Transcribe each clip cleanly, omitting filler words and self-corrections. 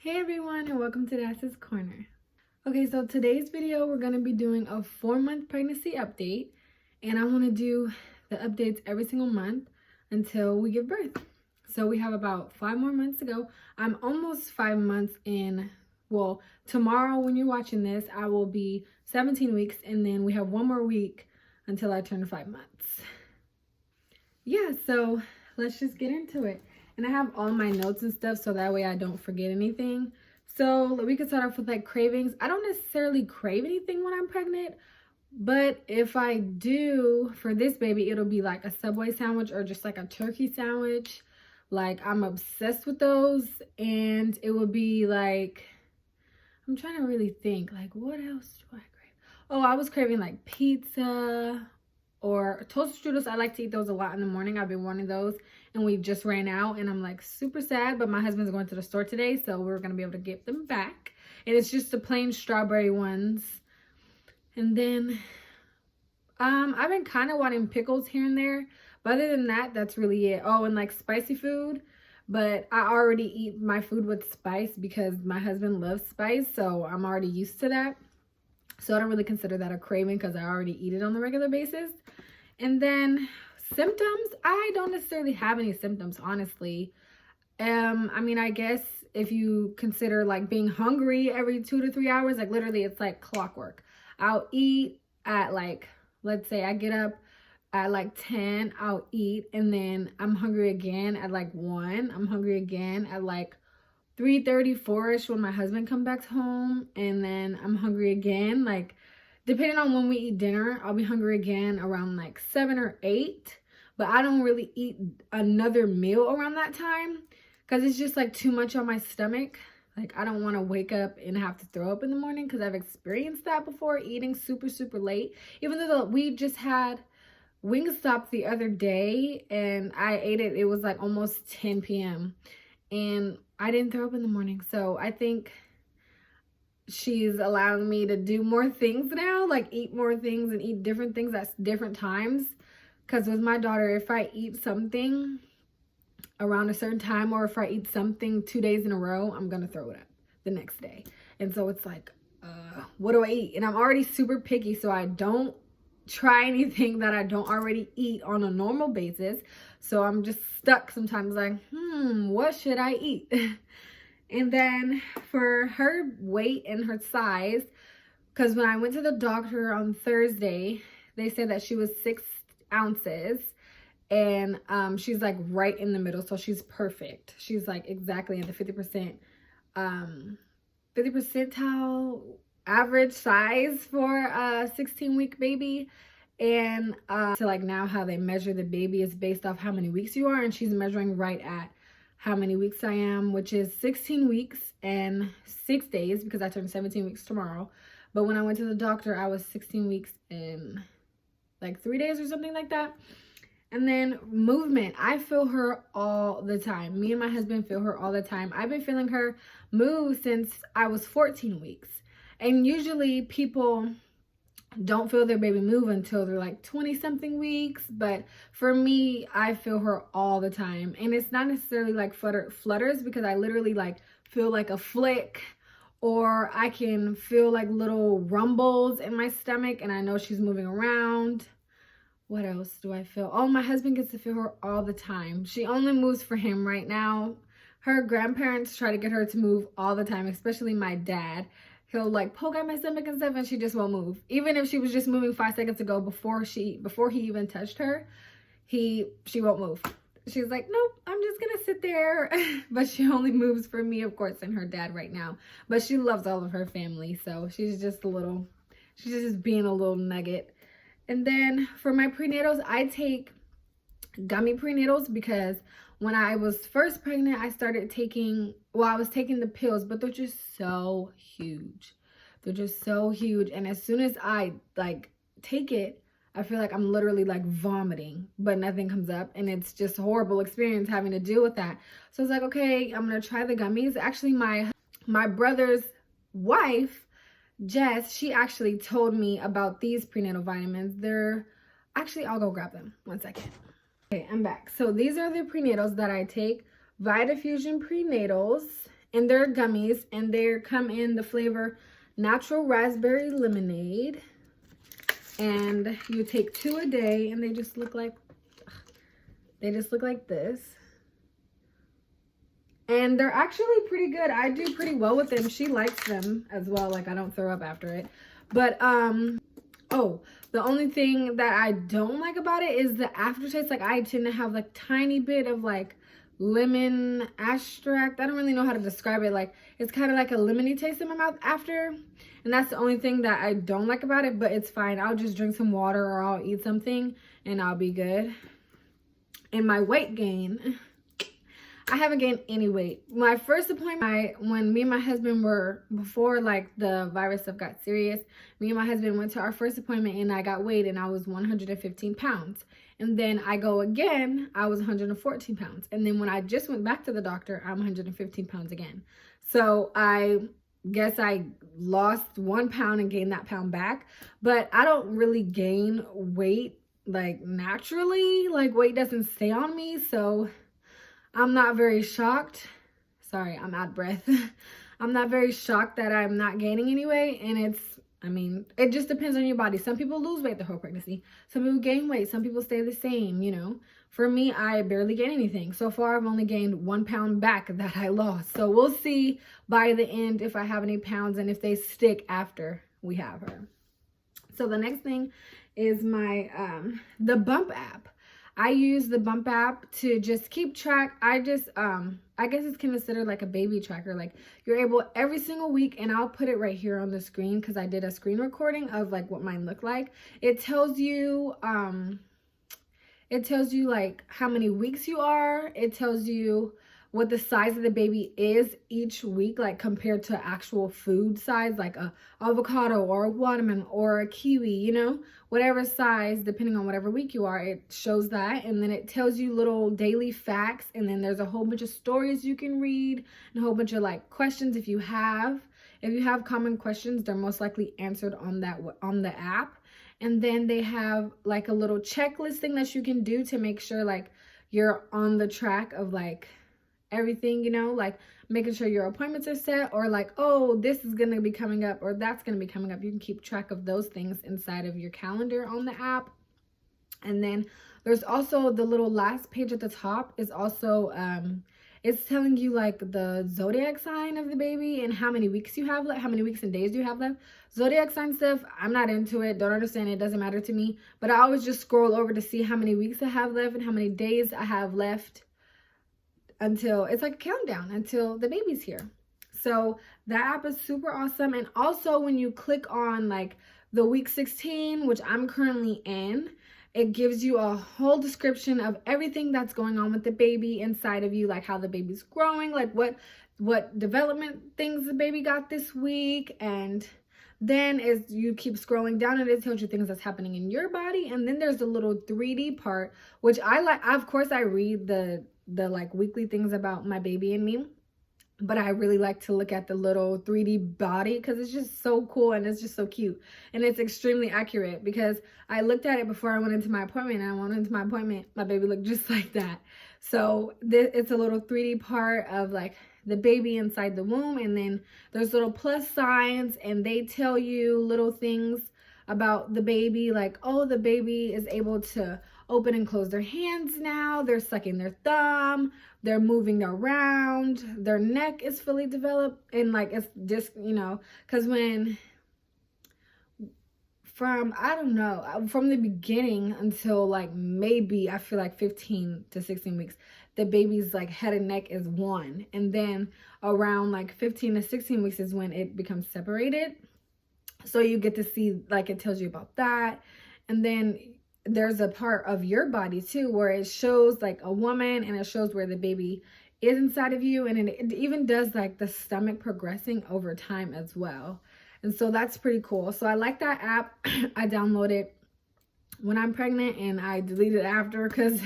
Hey everyone, and welcome to Dass's Corner. Okay, so today's video we're going to be doing a 4-month pregnancy update, and I want to do the updates every single month until we give birth. So we have about 5 more months to go. I'm almost 5 months in. Well, tomorrow when you're watching this, I will be 17 weeks, and then we have 1 more week until I turn 5 months. Yeah, so let's just get into it. And I have all my notes and stuff so that way I don't forget anything. So we can start off with like cravings. I don't necessarily crave anything when I'm pregnant, but if I do for this baby, it'll be like a Subway sandwich or just like a turkey sandwich. Like I'm obsessed with those. And it would be like, I'm trying to really think like what else do I crave? Oh, I was craving like pizza or toasted strudels. I like to eat those a lot in the morning. I've been wanting those and we just ran out and I'm like super sad, but my husband's going to the store today, so we're gonna be able to get them back. And it's just the plain strawberry ones. And then I've been kind of wanting pickles here and there, but other than that, that's really it. Oh, and like spicy food, but I already eat my food with spice because my husband loves spice, so I'm already used to that. So I don't really consider that a craving because I already eat it on the regular basis. And then symptoms, I don't necessarily have any symptoms, honestly. I mean, I guess if you consider like being hungry every 2 to 3 hours, like literally it's like clockwork. I'll eat at like, let's say I get up at like 10, I'll eat, and then I'm hungry again at like 1. I'm hungry again at like 3:30, 4-ish when my husband comes back home, and then I'm hungry again. Like, depending on when we eat dinner, I'll be hungry again around like 7 or 8. But I don't really eat another meal around that time because it's just like too much on my stomach. Like, I don't want to wake up and have to throw up in the morning because I've experienced that before, eating super, super late. Even though we just had Wingstop the other day and I ate it, it was like almost 10 p.m. and I didn't throw up in the morning. So I think she's allowing me to do more things now, like eat more things and eat different things at different times. Because with my daughter, if I eat something around a certain time or if I eat something 2 days in a row, I'm going to throw it up the next day. And so it's like, what do I eat? And I'm already super picky, so I don't try anything that I don't already eat on a normal basis. So I'm just stuck sometimes like, what should I eat? And then for her weight and her size, because when I went to the doctor on Thursday, they said that she was 6 ounces and she's like right in the middle. So she's perfect. She's like exactly at the 50 percentile average size for a 16-week baby. And so like now how they measure the baby is based off how many weeks you are, and she's measuring right at how many weeks I am, which is 16 weeks and 6 days because I turn 17 weeks tomorrow. But when I went to the doctor, I was 16 weeks and like 3 days or something like that. And then movement, I feel her all the time. Me and my husband feel her all the time. I've been feeling her move since I was 14 weeks. And usually people don't feel their baby move until they're like 20-something weeks. But for me, I feel her all the time. And it's not necessarily like flutters because I literally like feel like a flick, or I can feel like little rumbles in my stomach and I know she's moving around. What else do I feel? Oh, my husband gets to feel her all the time. She only moves for him right now. Her grandparents try to get her to move all the time, especially my dad. He'll like poke at my stomach and stuff and she just won't move. Even if she was just moving 5 seconds ago before he even touched her, she won't move. She's like, nope, I'm just gonna sit there. But she only moves for me, of course, and her dad right now. But she loves all of her family, so she's just being a little nugget. And then for my prenatals, I take gummy prenatals because when I was first pregnant, I started taking, I was taking the pills, but they're just so huge. They're just so huge. And as soon as I like take it, I feel like I'm literally like vomiting, but nothing comes up. And it's just a horrible experience having to deal with that. So I was like, okay, I'm going to try the gummies. Actually, my brother's wife, Jess, she actually told me about these prenatal vitamins. I'll go grab them. 1 second. Okay, I'm back. So these are the prenatals that I take. Vitafusion prenatals, And they're gummies, and they come in the flavor Natural Raspberry Lemonade. And you take 2 a day, and they just look like this. And they're actually pretty good. I do pretty well with them. She likes them as well. Like, I don't throw up after it. But, oh, the only thing that I don't like about it is the aftertaste. Like, I tend to have, like, tiny bit of, like, lemon extract. I don't really know how to describe it. Like, it's kind of like a lemony taste in my mouth after. And that's the only thing that I don't like about it. But it's fine. I'll just drink some water or I'll eat something and I'll be good. And my weight gain, I haven't gained any weight. My first appointment, when me and my husband were, before like the virus stuff got serious, me and my husband went to our first appointment and I got weighed and I was 115 pounds. And then I go again, I was 114 pounds. And then when I just went back to the doctor, I'm 115 pounds again. So I guess I lost 1 pound and gained that pound back. But I don't really gain weight like naturally. Like, weight doesn't stay on me, so I'm not very shocked. Sorry, I'm out of breath. I'm not very shocked that I'm not gaining any weight. And it's, I mean, it just depends on your body. Some people lose weight the whole pregnancy. Some people gain weight. Some people stay the same, you know. For me, I barely gain anything. So far, I've only gained 1 pound back that I lost. So we'll see by the end if I have any pounds and if they stick after we have her. So the next thing is my, the Bump app. I use the Bump app to just keep track. I guess it's considered like a baby tracker. Like, you're able every single week, and I'll put it right here on the screen because I did a screen recording of like what mine looked like. It tells you like how many weeks you are. It tells you what the size of the baby is each week, like compared to actual food size, like a avocado or a watermelon or a kiwi, you know, whatever size, depending on whatever week you are, it shows that. And then it tells you little daily facts. And then there's a whole bunch of stories you can read and a whole bunch of like questions if you have common questions, they're most likely answered on the app. And then they have like a little checklist thing that you can do to make sure like you're on the track of like everything, you know, like making sure your appointments are set, or like, oh, this is going to be coming up or that's going to be coming up. You can keep track of those things inside of your calendar on the app. And then there's also the little last page at the top is also it's telling you like the zodiac sign of the baby and how many weeks you have left, how many weeks and days you have left. Zodiac sign stuff, I'm not into it, don't understand it, doesn't matter to me. But I always just scroll over to see how many weeks I have left and how many days I have left until it's like a countdown until the baby's here. So that app is super awesome. And also when you click on like the week 16, which I'm currently in, it gives you a whole description of everything that's going on with the baby inside of you, like how the baby's growing, like what development things the baby got this week. And then as you keep scrolling down, it tells you things that's happening in your body. And then there's a little 3D part, which I like. Of course, I read the like weekly things about my baby and me, but I really like to look at the little 3D body because it's just so cool and it's just so cute and it's extremely accurate. Because I looked at it before I went into my appointment, and I went into my appointment, my baby looked just like that. So it's a little 3D part of like the baby inside the womb, and then there's little plus signs and they tell you little things about the baby, like, oh, the baby is able to open and close their hands now, they're sucking their thumb, they're moving around, their neck is fully developed. And like, it's just, you know, because when from the beginning until like maybe I feel like 15 to 16 weeks, the baby's like head and neck is one, and then around like 15 to 16 weeks is when it becomes separated. So you get to see, like, it tells you about that. And then there's a part of your body too where it shows like a woman, and it shows where the baby is inside of you, and it even does like the stomach progressing over time as well. And so that's pretty cool. So I like that app. I download it when I'm pregnant and I delete it after, because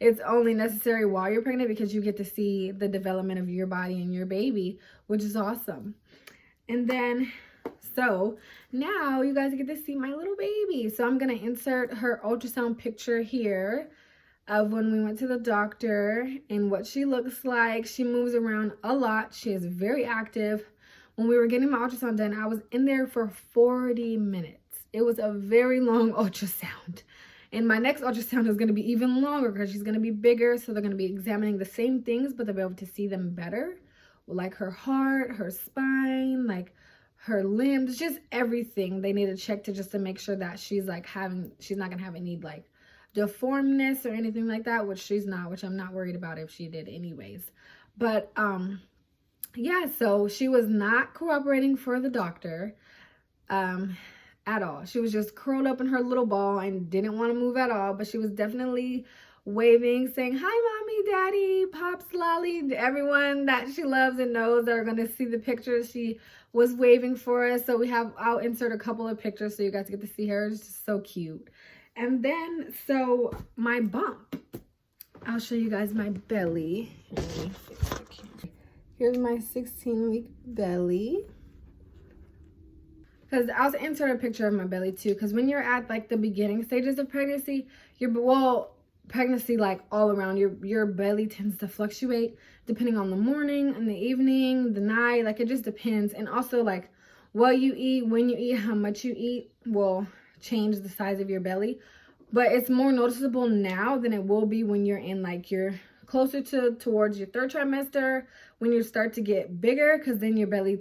it's only necessary while you're pregnant, because you get to see the development of your body and your baby, which is awesome. And then so now you guys get to see my little baby. So I'm going to insert her ultrasound picture here of when we went to the doctor and what she looks like. She moves around a lot. She is very active. When we were getting my ultrasound done, I was in there for 40 minutes. It was a very long ultrasound. And my next ultrasound is going to be even longer because she's going to be bigger. So they're going to be examining the same things, but they'll be able to see them better. Like her heart, her spine, like her limbs, just everything. They need to check to make sure that she's not going to have any like deformness or anything like that, which she's not, which I'm not worried about if she did anyways. But yeah, so she was not cooperating for the doctor at all. She was just curled up in her little ball and didn't want to move at all, but she was definitely waving, saying, "Hi, mommy, daddy, pops, lolly," everyone that she loves and knows that are going to see the pictures. She was waving for us. So I'll insert a couple of pictures so you guys get to see her. It's just so cute. And then, so my bump, I'll show you guys my belly. Here's my 16-week belly. Because I'll insert a picture of my belly too. Because when you're at like the beginning stages of pregnancy, pregnancy like all around, your belly tends to fluctuate depending on the morning and the evening, the night. Like it just depends. And also like what you eat, when you eat, how much you eat will change the size of your belly. But it's more noticeable now than it will be when you're in like you're closer towards your third trimester, when you start to get bigger, because then your belly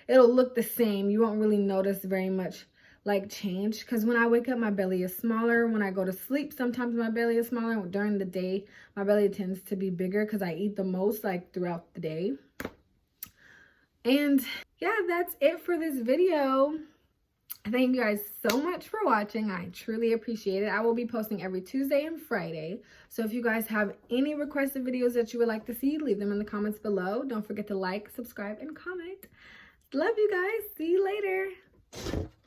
it'll look the same. You won't really notice very much like change, because when I wake up my belly is smaller. When I go to sleep sometimes my belly is smaller. During the day my belly tends to be bigger because I eat the most like throughout the day. And yeah, that's it for this video. Thank you guys so much for watching. I truly appreciate it. I will be posting every Tuesday and Friday. So if you guys have any requested videos that you would like to see, leave them in the comments below. Don't forget to like, subscribe, and comment. Love you guys. See you later.